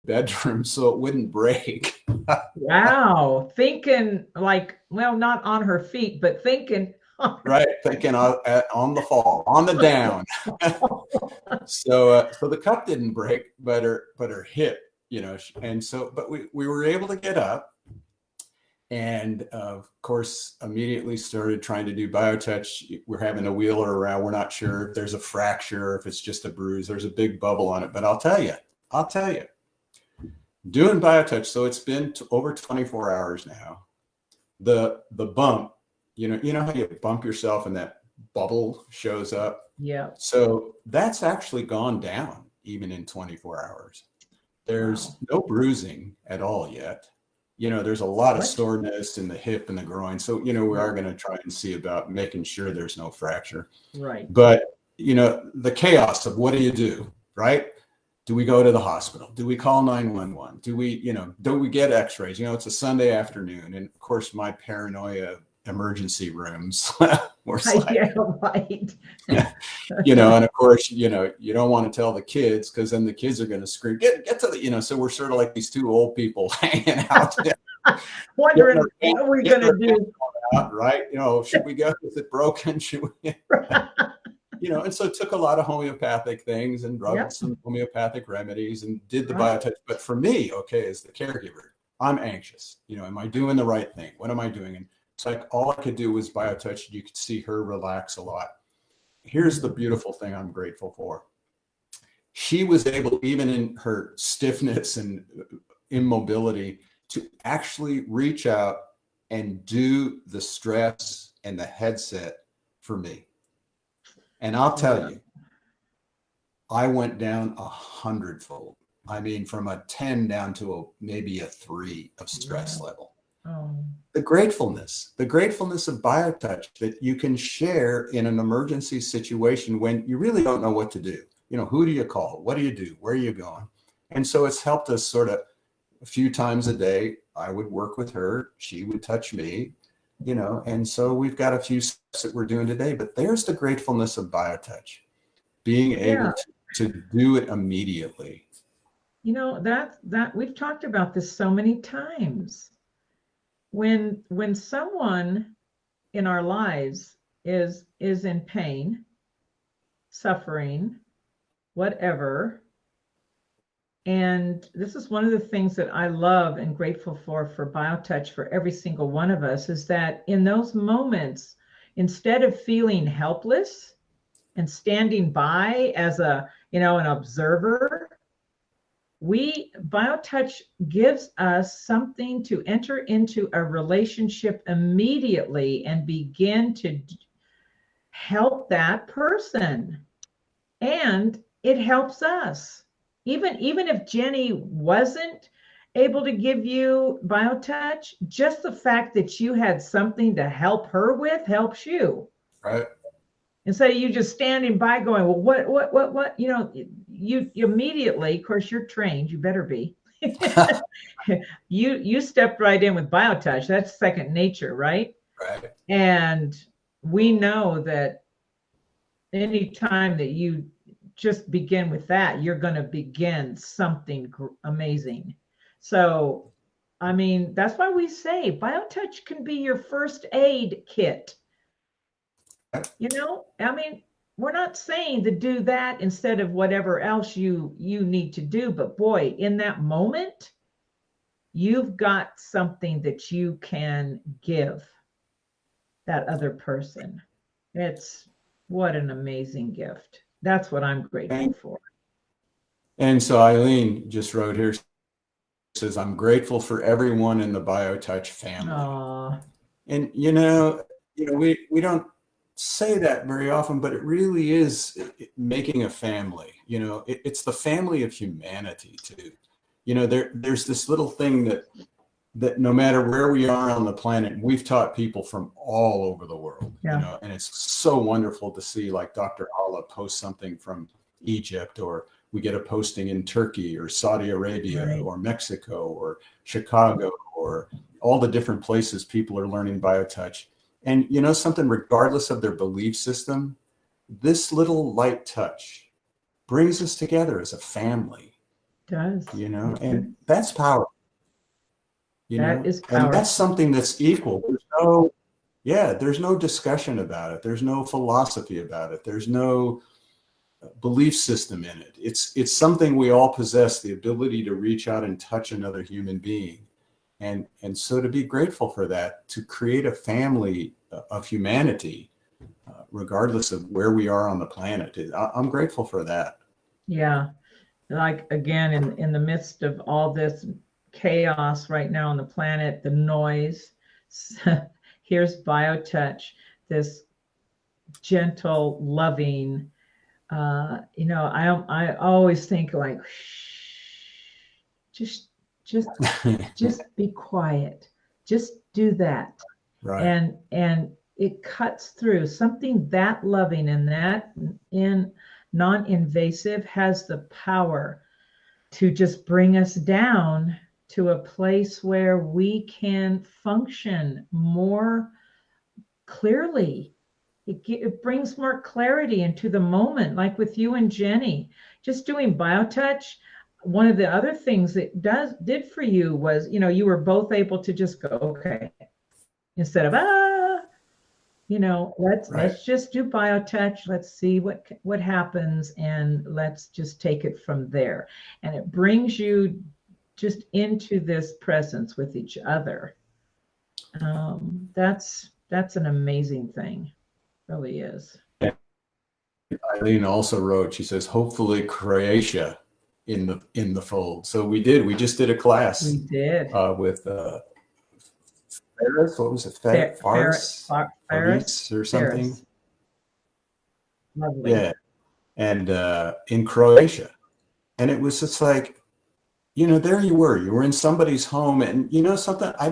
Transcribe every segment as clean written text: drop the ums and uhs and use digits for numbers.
bedroom so it wouldn't break. Wow. Thinking like, well, not on her feet, but thinking. Right, thinking on the fall, on the down. So the cup didn't break, but her hip, and so, but we were able to get up, and of course immediately started trying to do biotouch. We're having to wheel her around. We're not sure if there's a fracture, if it's just a bruise. There's a big bubble on it, but I'll tell you, doing biotouch. So it's been over 24 hours now. The bump, you know how you bump yourself and that bubble shows up. Yeah. So that's actually gone down even in 24 hours. There's no bruising at all yet. There's a lot of soreness in the hip and the groin. So, we are going to try and see about making sure there's no fracture. Right. But, the chaos of what do you do, right? Do we go to the hospital? Do we call 911? Do we get x-rays? It's a Sunday afternoon. And of course, my paranoia emergency rooms were like, yeah, right. and of course, you don't want to tell the kids because then the kids are going to scream, get to the, so we're sort of like these two old people hanging out wondering what we're going to do. Out, right? Should we go? Is it broken? Should we? And so it took a lot of homeopathic things and rubbed some homeopathic remedies and did the biotouch. But for me, as the caregiver, I'm anxious. Am I doing the right thing? What am I doing? And it's like all I could do was biotouch. You could see her relax a lot. Here's the beautiful thing I'm grateful for. She was able, even in her stiffness and immobility, to actually reach out and do the stress and the headset for me. And I'll tell you, I went down 100-fold. I mean, from a 10 down to maybe a 3 of stress level. The gratefulness of biotouch that you can share in an emergency situation when you really don't know what to do. Who do you call? What do you do? Where are you going? And so it's helped us sort of a few times a day. I would work with her. She would touch me, and so we've got a few steps that we're doing today. But there's the gratefulness of biotouch, being able to do it immediately. That we've talked about this so many times. When someone in our lives is in pain, suffering, whatever, and this is one of the things that I love and grateful for BioTouch for every single one of us, is that in those moments, instead of feeling helpless and standing by as an observer, BioTouch gives us something to enter into a relationship immediately and begin to help that person. And it helps us. Even if Jenny wasn't able to give you BioTouch, just the fact that you had something to help her with helps you. Right. Instead of you just standing by going, well, what, you immediately, of course, you're trained, you better be. you stepped right in with BioTouch. That's second nature, right? Right. And we know that anytime that you just begin with that, you're going to begin something amazing. So, I mean, that's why we say BioTouch can be your first aid kit. I mean, we're not saying to do that instead of whatever else you need to do, but boy, in that moment, you've got something that you can give that other person. What an amazing gift. That's what I'm grateful for. And so Eileen just wrote here, says, I'm grateful for everyone in the BioTouch family. Aww. And, we don't say that very often, but it really is making a family. It's the family of humanity too. There's this little thing that no matter where we are on the planet, we've taught people from all over the world, and it's so wonderful to see, like Dr. Allah post something from Egypt, or we get a posting in Turkey or Saudi Arabia or Mexico or Chicago, or all the different places people are learning BioTouch. And something, regardless of their belief system, this little light touch brings us together as a family. Does. and that's power, That is and power. that's something that's equal. There's no discussion about it. There's no philosophy about it. There's no belief system in it. It's something we all possess, the ability to reach out and touch another human being. And so to be grateful for that, to create a family of humanity, regardless of where we are on the planet, I'm grateful for that. Yeah. Like again, in the midst of all this chaos right now on the planet, the noise, here's BioTouch, this gentle, loving, I always think like, just just just be quiet. Just do that. Right. And it cuts through. Something that loving and that in non-invasive has the power to just bring us down to a place where we can function more clearly. It brings more clarity into the moment, like with you and Jenny. Just doing BioTouch, one of the other things it did for you was, you were both able to just go, okay, instead of let's Right. just do BioTouch. Let's see what happens, and let's just take it from there. And it brings you just into this presence with each other. That's an amazing thing, really is. Eileen also wrote, she says, hopefully Croatia in the fold. So we just did a class. We did. With Faris, what was it? Faris or something. Faris. Lovely. Yeah. And in Croatia. And it was just like, there you were in somebody's home, and something, I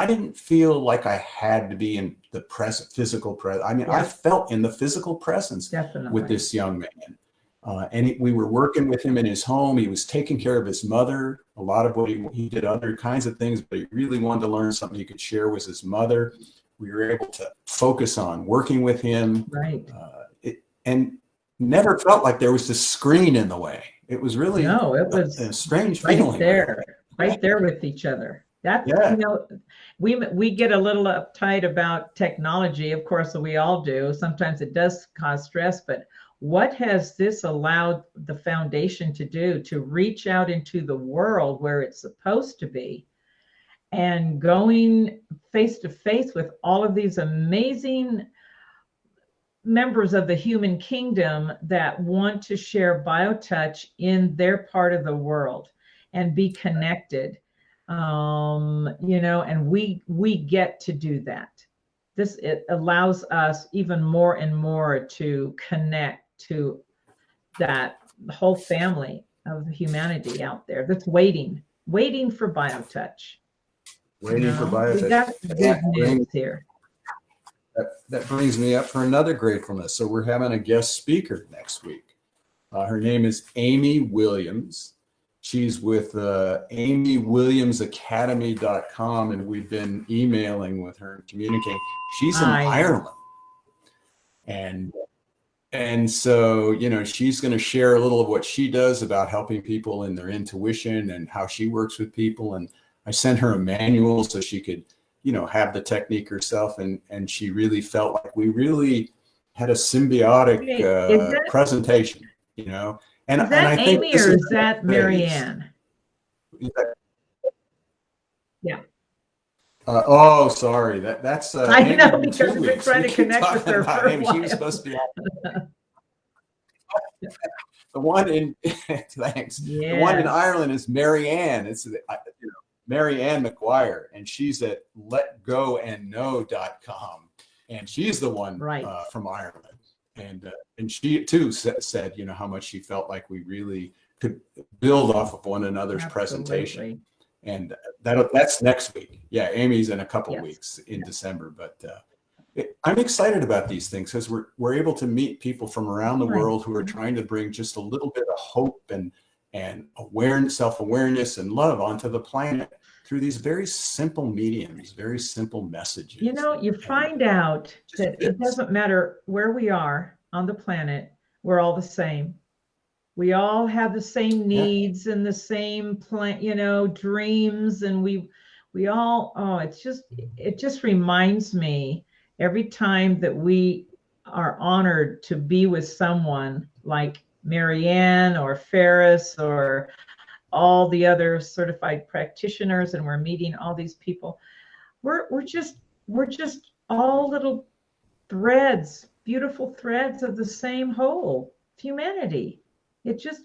didn't feel like I had to be in the physical presence. I mean, I felt in the physical presence with this young man. And we were working with him in his home. He was taking care of his mother. A lot of what he did other kinds of things, but he really wanted to learn something he could share with his mother. We were able to focus on working with him. Right. And never felt like there was this screen in the way. It was really it was a strange right feeling. Right there with each other. That, we get a little uptight about technology. Of course, we all do. Sometimes it does cause stress, but what has this allowed the foundation to do, to reach out into the world where it's supposed to be, and going face to face with all of these amazing members of the human kingdom that want to share BioTouch in their part of the world and be connected. And we get to do that. It allows us even more and more to connect to that whole family of humanity out there that's waiting for BioTouch. Waiting for BioTouch. We got good news here. That brings me up for another gratefulness. So we're having a guest speaker next week. Her name is Amy Williams. She's with amywilliamsacademy.com, and we've been emailing with her and communicating. She's in Ireland. And so, she's going to share a little of what she does about helping people in their intuition and how she works with people. And I sent her a manual so she could have the technique herself, and she really felt like we really had a symbiotic presentation, And is that I think Amy, or is that Marianne? Yeah. Sorry. That's I Amy know, because I've been trying to connect with her for a while. She was supposed to be the one in thanks. The one in Ireland is Marianne. It's Marianne McGuire, and she's at letgoandknow.com, and she's the one from Ireland, and she too said how much she felt like we really could build off of one another's presentation, and that's next week. Amy's in a couple weeks in December, but I'm excited about these things because we're able to meet people from around the world who are trying to bring just a little bit of hope and awareness, self-awareness, and love onto the planet through these very simple mediums, very simple messages. You find out that it doesn't matter where we are on the planet, we're all the same. We all have the same needs and the same plan, dreams, and we all, it just reminds me every time that we are honored to be with someone like Marianne or Ferris or all the other certified practitioners, and we're meeting all these people. We're just all little threads, beautiful threads of the same whole humanity.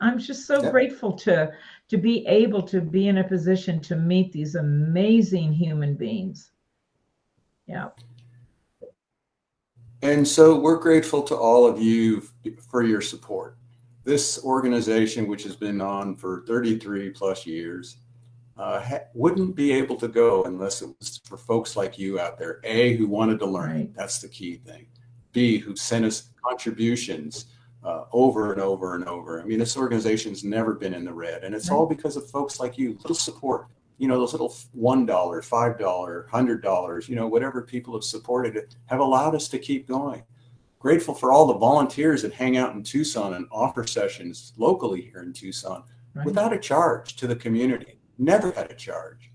I'm just so grateful to be able to be in a position to meet these amazing human beings. Yeah. And so we're grateful to all of you for your support. This organization, which has been on for 33 plus years, wouldn't be able to go unless it was for folks like you out there, A, who wanted to learn. Right. That's the key thing. B, who sent us contributions over and over and over. I mean, this organization's never been in the red, and it's all because of folks like you. Little support, those little $1, $5, $100, whatever people have supported it, have allowed us to keep going. Grateful for all the volunteers that hang out in Tucson and offer sessions locally here in Tucson without a charge to the community. Never had a charge.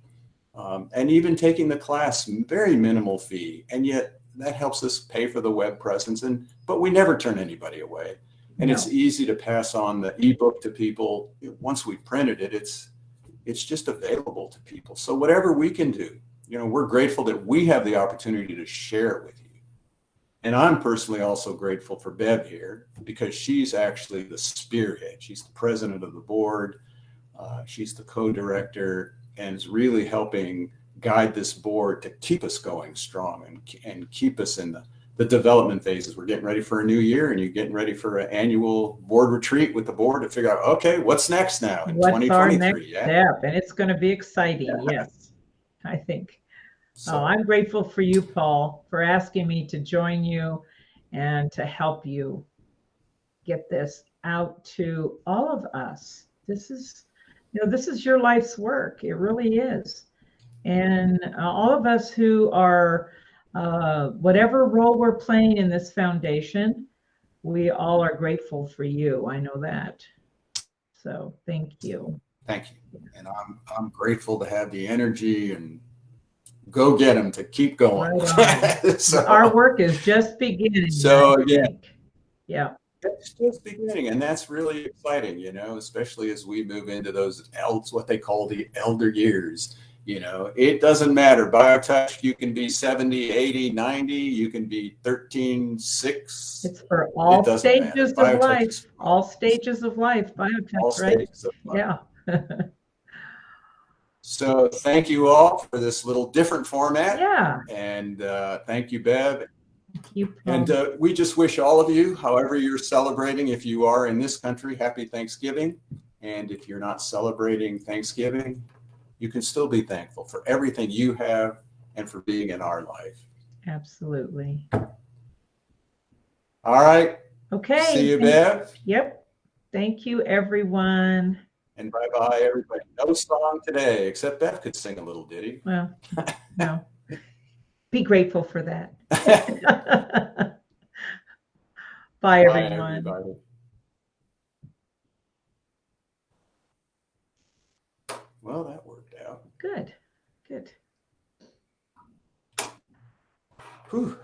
And even taking the class, very minimal fee. And yet that helps us pay for the web presence. But we never turn anybody away. And it's easy to pass on the ebook to people. Once we've printed it, it's just available to people. So whatever we can do, we're grateful that we have the opportunity to share it with you. And I'm personally also grateful for Bev here because she's actually the spearhead. She's the president of the board. She's the co-director and is really helping guide this board to keep us going strong and keep us in the development phases. We're getting ready for a new year, and you're getting ready for an annual board retreat with the board to figure out, okay, what's next now in 2023? What's our next step? And it's going to be exciting. Yes, I think. So I'm grateful for you, Paul, for asking me to join you and to help you get this out to all of us. This is your life's work. It really is. And all of us who are, whatever role we're playing in this foundation, we all are grateful for you. I know that. So thank you. Thank you. And I'm grateful to have the energy and go get them to keep going. Right so, our work is just beginning. So again, yeah. It's just beginning, and that's really exciting, especially as we move into those what they call the elder years. It doesn't matter. BioTouch, you can be 70, 80, 90, you can be 13, 6. It's for all stages of life. All stages of life, BioTouch, right? Yeah. So thank you all for this little different format. Yeah. And thank you, Bev. Thank you, Paul. And we just wish all of you, however you're celebrating, if you are in this country, happy Thanksgiving. And if you're not celebrating Thanksgiving, you can still be thankful for everything you have and for being in our life. Absolutely. All right. Okay. See you, Bev. Yep. Thank you, everyone. And bye-bye, everybody. No song today, except Bev could sing a little ditty. Well, no. Be grateful for that. Bye, everyone. Everybody. Well, that worked out. Good. Good. Whew.